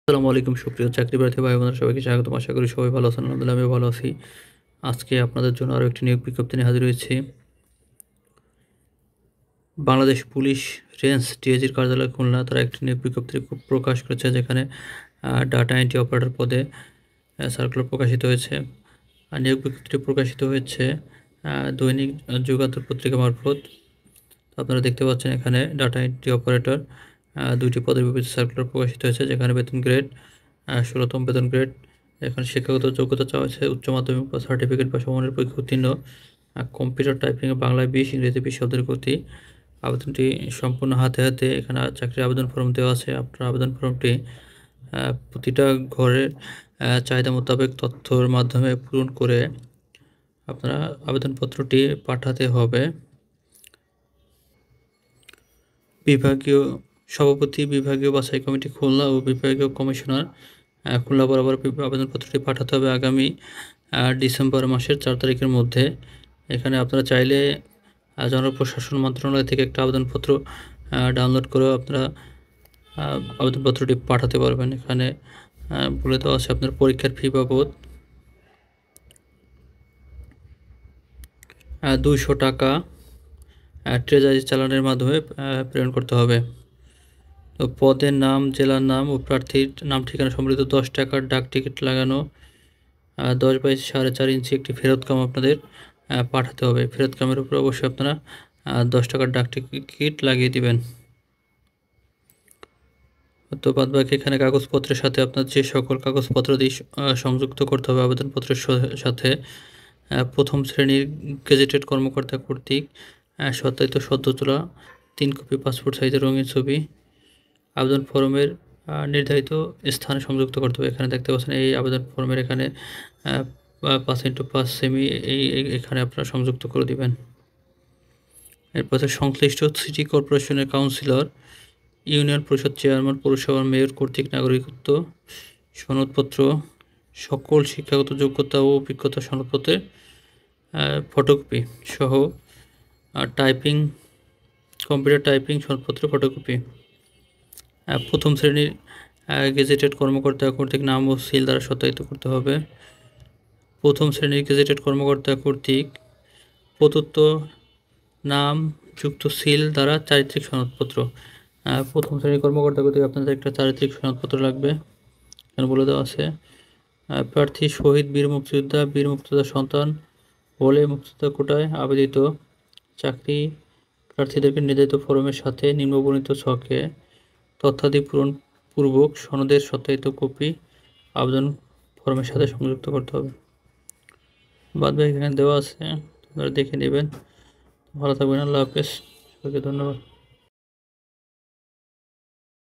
আসসালামু আলাইকুম সুপ্রিয় চাকরি প্রার্থী ভাই বোনেরা, সবাইকে স্বাগতম। আশা করি সবাই ভালো আছেন। আলহামদুলিল্লাহ আমিও ভালো আছি। আজকে আপনাদের জন্য আরও একটি নিয়োগ বিজ্ঞপ্তি নিয়ে হাজির হয়েছি। বাংলাদেশ পুলিশ রেঞ্জ ডিআইজির কার্যালয় খুলনা তারা একটি নিয়োগ বিজ্ঞপ্তি প্রকাশ করেছে, যেখানে ডাটা এন্ট্রি অপারেটর পদে সার্কুলার প্রকাশিত হয়েছে। নিয়োগ বিজ্ঞপ্তিটি প্রকাশিত হয়েছে দৈনিক যুগান্তর পত্রিকা মারফত। আপনারা দেখতে পাচ্ছেন এখানে ডাটা এন্ট্রি অপারেটর দুইটি পদের বিপরীতে সার্কুলার প্রকাশিত হয়েছে, যেখানে বেতন গ্রেড 16তম বেতন গ্রেড। এখানে শিক্ষাগত যোগ্যতা চাওয়া হয়েছে উচ্চ মাধ্যমিক বা সার্টিফিকেট বা সমমানের পরীক্ষা উত্তীর্ণ, কম্পিউটার টাইপিংয়ে বাংলায় 20, ইংরেজিতে 20 শব্দের গতি। আবেদনটি সম্পূর্ণ হাতে হাতে। এখানে চাকরির আবেদন ফর্ম দেওয়া আছে। আপনার আবেদন ফর্মটি প্রতিটা ঘরের চাহিদা মোতাবেক তথ্যর মাধ্যমে পূরণ করে আপনারা আবেদনপত্রটি পাঠাতে হবে। বিভাগীয় সভাপতি, বিভাগীয় বাছাই কমিটি খুলনা ও বিভাগীয় কমিশনার খুলনা বরাবর আবেদনপত্রটি পাঠাতে হবে আগামী ডিসেম্বর মাসের 4 তারিখের মধ্যে। এখানে আপনারা চাইলে জনপ্রশাসন মন্ত্রণালয় থেকে একটা আবেদনপত্র ডাউনলোড করেও আপনারা আবেদনপত্রটি পাঠাতে পারবেন। এখানে বলে দেওয়া আছে আপনার পরীক্ষার ফি বাবদ 200 টাকা ট্রেজারি চালানের মাধ্যমে প্রেরণ করতে হবে। তো পদের নাম, জেলার নাম ও প্রার্থীর নাম ঠিকানা সম্বলিত 10 টাকার ডাক টিকিট লাগানো 10 বাই 4.5 ইঞ্চি একটি ফেরতকাম আপনাদের পাঠাতে হবে। ফেরতকামের উপর অবশ্যই আপনারা 10 টাকার ডাক টিকিট লাগিয়ে দিবেন। তো বাদবাকি এখানে কাগজপত্রের সাথে আপনার যে সকল কাগজপত্র দিয়ে সংযুক্ত করতে হবে আবেদনপত্রের সাথে, প্রথম শ্রেণীর গেজেটেড কর্মকর্তা কর্তৃক সত্যায়িত সদ্য তোলা 3 কপি পাসপোর্ট সাইজের রঙিন ছবি আবেদন ফর্মের নির্ধারিত স্থানে সংযুক্ত করতে হবে। এখানে দেখতে পাচ্ছেন এই আবেদন ফর্মের এখানে 5x5 সেমি এখানে আপনারা সংযুক্ত করে দিবেন। এরপর সংশ্লিষ্ট সিটি কর্পোরেশনের কাউন্সিলর, ইউনিয়ন পরিষদ চেয়ারম্যান, পৌরসভার মেয়র কর্তৃক নাগরিকত্ব সনদপত্র, সকল শিক্ষাগত যোগ্যতা ও অভিজ্ঞতা সনদপত্রের ফটোকপি সহ টাইপিং, কম্পিউটার টাইপিং সনদপত্রের ফটোকপি। প্রথম শ্রেণীর গেজেটেড কর্মকর্তা কর্তৃক নাম ও সিল দ্বারা সত্যায়িত করতে হবে। প্রথম শ্রেণীর গেজেটেড কর্মকর্তা কর্তৃক প্রদত্ত নাম যুক্ত সিল দ্বারা চারিত্রিক সনদপত্র। প্রথম শ্রেণীর কর্মকর্তা কর্তৃক আপনাদের একটা চারিত্রিক সনদপত্র লাগবে। এখানে বলে দেওয়া আছে প্রার্থী শহীদ বীর মুক্তিযোদ্ধা, বীর মুক্তিযোদ্ধার সন্তান হলে মুক্তিযোদ্ধা কোটায় আবেদিত চাকরি প্রার্থীদেরকে নির্ধারিত ফরমের সাথে নিম্নবর্ণিত ছকে তথ্যাদি পূরণ পূর্বক সনদের সত্যায়িত কপি আবেদন ফর্মের সাথে সংযুক্ত করতে হবে। বাদবাকি এখানে দেওয়া আছে, আপনারা দেখে নেবেন। ভালো থাকবেন। আল্লাহ হাফেজ। সবাইকে ধন্যবাদ।